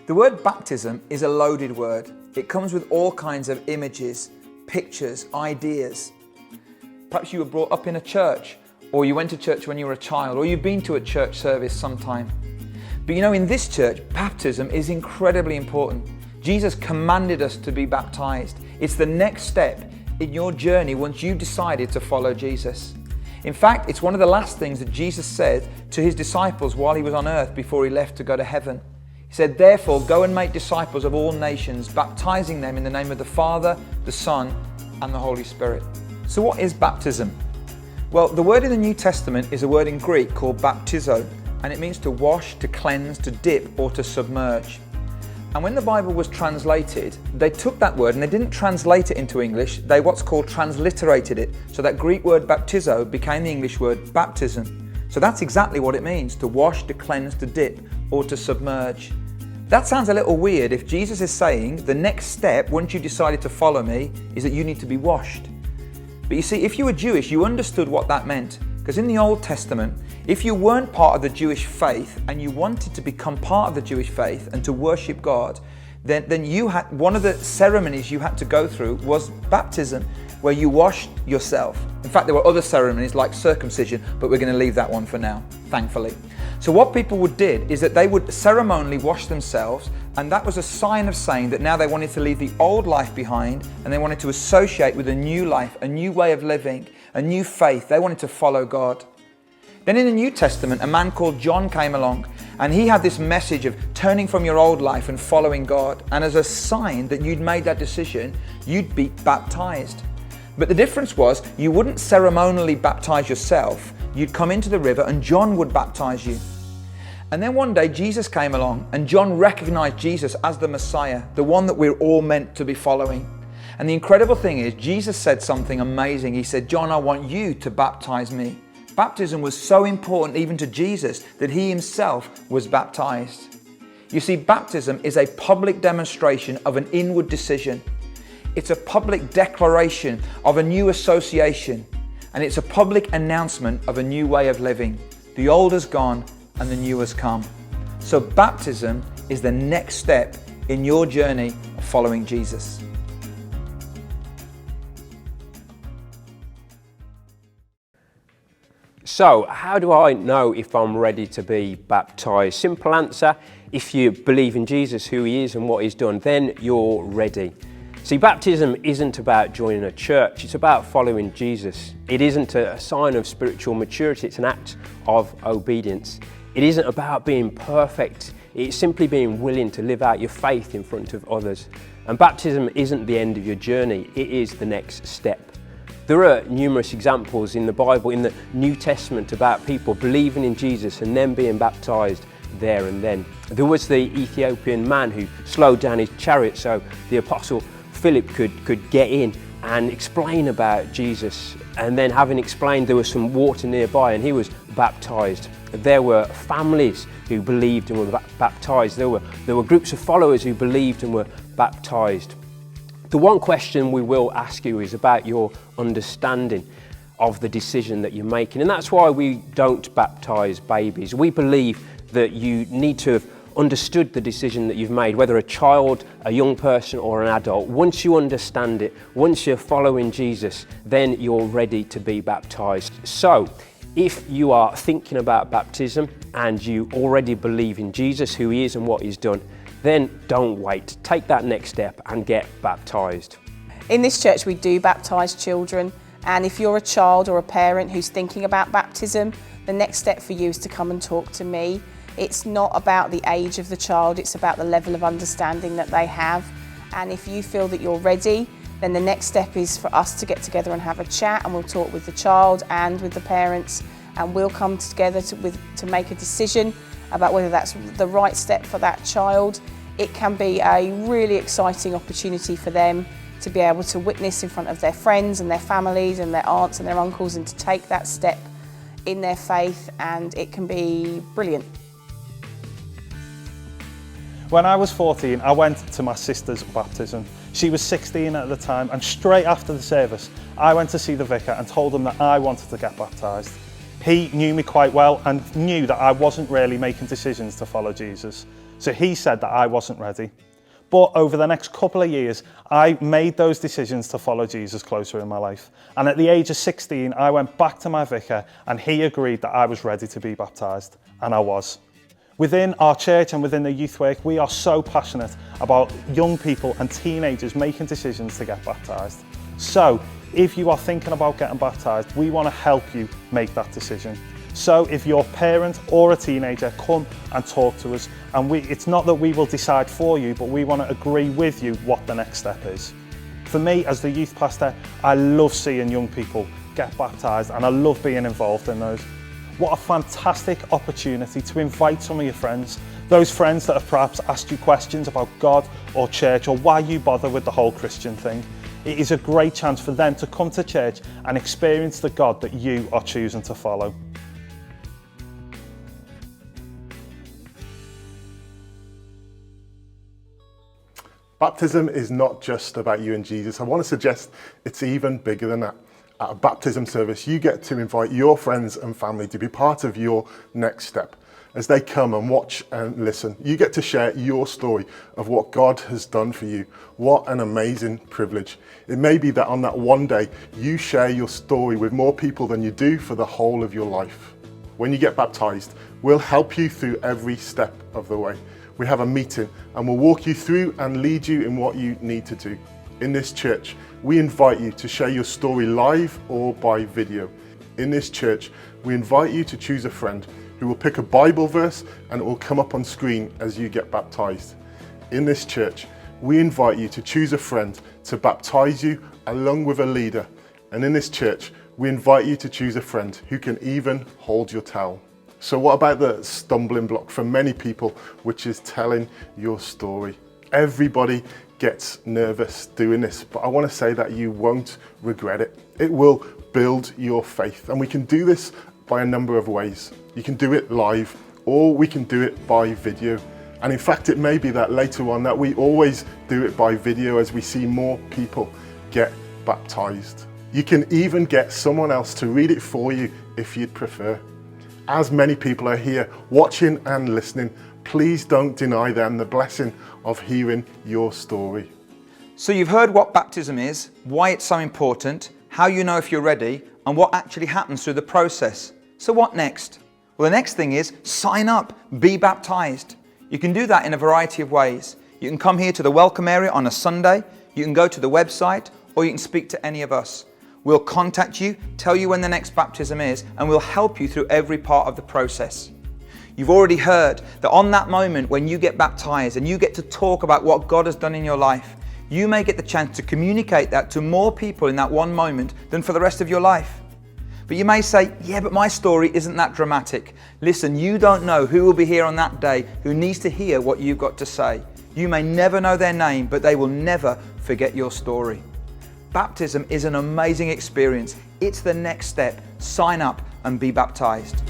The word baptism is a loaded word. It comes with all kinds of images, pictures, ideas. Perhaps you were brought up in a church, or you went to church when you were a child, or you've been to a church service sometime. But you know, in this church, baptism is incredibly important. Jesus commanded us to be baptized. It's the next step in your journey once you've decided to follow Jesus. In fact, it's one of the last things that Jesus said to his disciples while he was on earth before he left to go to heaven. He said, "Therefore, go and make disciples of all nations, baptizing them in the name of the Father, the Son, and the Holy Spirit." So what is baptism? Well, the word in the New Testament is a word in Greek called baptizo, and it means to wash, to cleanse, to dip, or to submerge. And when the Bible was translated, they took that word and they didn't translate it into English, they what's called transliterated it. So that Greek word baptizo became the English word baptism. So that's exactly what it means, to wash, to cleanse, to dip, or to submerge. That sounds a little weird if Jesus is saying the next step, once you decided to follow me, is that you need to be washed. But you see, if you were Jewish, you understood what that meant. Because in the Old Testament, if you weren't part of the Jewish faith and you wanted to become part of the Jewish faith and to worship God, then you had one of the ceremonies you had to go through was baptism, where you washed yourself. In fact, there were other ceremonies like circumcision, but we're going to leave that one for now, thankfully. So what people did is that they would ceremonially wash themselves, and that was a sign of saying that now they wanted to leave the old life behind and they wanted to associate with a new life, a new way of living, a new faith. They wanted to follow God. Then in the New Testament, a man called John came along, and he had this message of turning from your old life and following God. And as a sign that you'd made that decision, you'd be baptized. But the difference was you wouldn't ceremonially baptize yourself. You'd come into the river and John would baptize you. And then one day Jesus came along and John recognized Jesus as the Messiah, the one that we're all meant to be following. And the incredible thing is Jesus said something amazing. He said, "John, I want you to baptize me." Baptism was so important even to Jesus that he himself was baptized. You see, baptism is a public demonstration of an inward decision. It's a public declaration of a new association, and it's a public announcement of a new way of living. The old has gone and the new has come. So baptism is the next step in your journey of following Jesus. So, how do I know if I'm ready to be baptized? Simple answer, if you believe in Jesus, who he is and what he's done, then you're ready. See, baptism isn't about joining a church, it's about following Jesus. It isn't a sign of spiritual maturity, it's an act of obedience. It isn't about being perfect, it's simply being willing to live out your faith in front of others. And baptism isn't the end of your journey, it is the next step. There are numerous examples in the Bible, in the New Testament, about people believing in Jesus and then being baptized there and then. There was the Ethiopian man who slowed down his chariot so the Apostle Philip could get in and explain about Jesus. And then, having explained, there was some water nearby and he was baptized. There were families who believed and were baptized. There were groups of followers who believed and were baptized. The one question we will ask you is about your understanding of the decision that you're making, and that's why we don't baptize babies. We believe that you need to have understood the decision that you've made, whether a child, a young person or an adult. Once you understand it, once you're following Jesus, then you're ready to be baptized. So if you are thinking about baptism and you already believe in Jesus, who he is and what he's done, then don't wait. Take that next step and get baptized. In this church we do baptise children, and if you're a child or a parent who's thinking about baptism, the next step for you is to come and talk to me. It's not about the age of the child, it's about the level of understanding that they have. And if you feel that you're ready, then the next step is for us to get together and have a chat, and we'll talk with the child and with the parents, and we'll come together to make a decision about whether that's the right step for that child. It can be a really exciting opportunity for them to be able to witness in front of their friends and their families and their aunts and their uncles, and to take that step in their faith, and it can be brilliant. When I was 14, I went to my sister's baptism. She was 16 at the time, and straight after the service, I went to see the vicar and told him that I wanted to get baptised. He knew me quite well and knew that I wasn't really making decisions to follow Jesus. So he said that I wasn't ready. But over the next couple of years, I made those decisions to follow Jesus closer in my life. And at the age of 16, I went back to my vicar and he agreed that I was ready to be baptised. And I was. Within our church and within the youth work, we are so passionate about young people and teenagers making decisions to get baptised. So if you are thinking about getting baptised, we want to help you make that decision. So if you're a parent or a teenager, come and talk to us. And it's not that we will decide for you, but we want to agree with you what the next step is. For me, as the youth pastor, I love seeing young people get baptised and I love being involved in those. What a fantastic opportunity to invite some of your friends, those friends that have perhaps asked you questions about God or church or why you bother with the whole Christian thing. It is a great chance for them to come to church and experience the God that you are choosing to follow. Baptism is not just about you and Jesus. I want to suggest it's even bigger than that. At a baptism service, you get to invite your friends and family to be part of your next step. As they come and watch and listen, you get to share your story of what God has done for you. What an amazing privilege. It may be that on that one day, you share your story with more people than you do for the whole of your life. When you get baptized, we'll help you through every step of the way. We have a meeting and we'll walk you through and lead you in what you need to do. In this church, we invite you to share your story live or by video. In this church, we invite you to choose a friend who will pick a Bible verse and it will come up on screen as you get baptized. In this church, we invite you to choose a friend to baptize you along with a leader. And in this church, we invite you to choose a friend who can even hold your towel. So what about the stumbling block for many people, which is telling your story? Everybody gets nervous doing this, but I want to say that you won't regret it. It will build your faith, and we can do this by a number of ways. You can do it live, or we can do it by video. And in fact, it may be that later on that we always do it by video as we see more people get baptized. You can even get someone else to read it for you if you'd prefer. As many people are here watching and listening, please don't deny them the blessing of hearing your story. So you've heard what baptism is, why it's so important, how you know if you're ready, and what actually happens through the process. So what next? Well, the next thing is sign up, be baptized. You can do that in a variety of ways. You can come here to the welcome area on a Sunday, you can go to the website, or you can speak to any of us. We'll contact you, tell you when the next baptism is, and we'll help you through every part of the process. You've already heard that on that moment when you get baptized and you get to talk about what God has done in your life, you may get the chance to communicate that to more people in that one moment than for the rest of your life. But you may say, yeah, but my story isn't that dramatic. Listen, you don't know who will be here on that day who needs to hear what you've got to say. You may never know their name, but they will never forget your story. Baptism is an amazing experience. It's the next step. Sign up and be baptized.